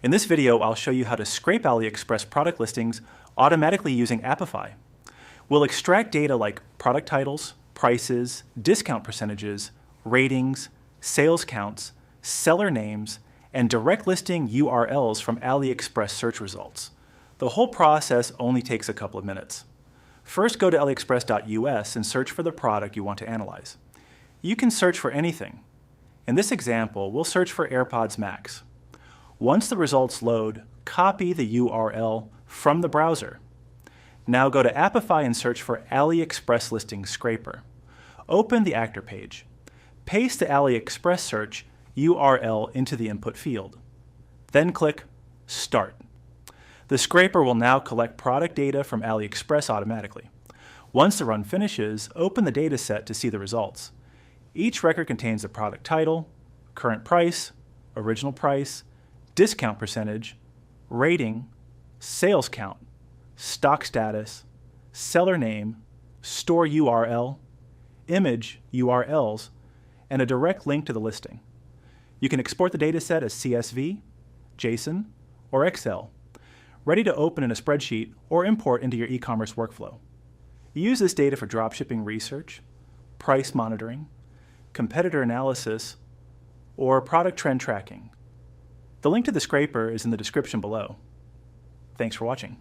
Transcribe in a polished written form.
In this video, I'll show you how to scrape AliExpress product listings automatically using Apify. We'll extract data like product titles, prices, discount percentages, ratings, sales counts, seller names, and direct listing URLs from AliExpress search results. The whole process only takes a couple of minutes. First, go to aliexpress.us and search for the product you want to analyze. You can search for anything. In this example, we'll search for AirPods Max. Once the results load, copy the URL from the browser. Now go to Apify and search for AliExpress Listing Scraper. Open the actor page. Paste the AliExpress search URL into the input field. Then click Start. The scraper will now collect product data from AliExpress automatically. Once the run finishes, open the dataset to see the results. Each record contains the product title, current price, original price, discount percentage, rating, sales count, stock status, seller name, store URL, image URLs, and a direct link to the listing. You can export the dataset as CSV, JSON, or Excel, ready to open in a spreadsheet or import into your e-commerce workflow. Use this data for dropshipping research, price monitoring, competitor analysis, or product trend tracking. The link to the scraper is in the description below. Thanks for watching.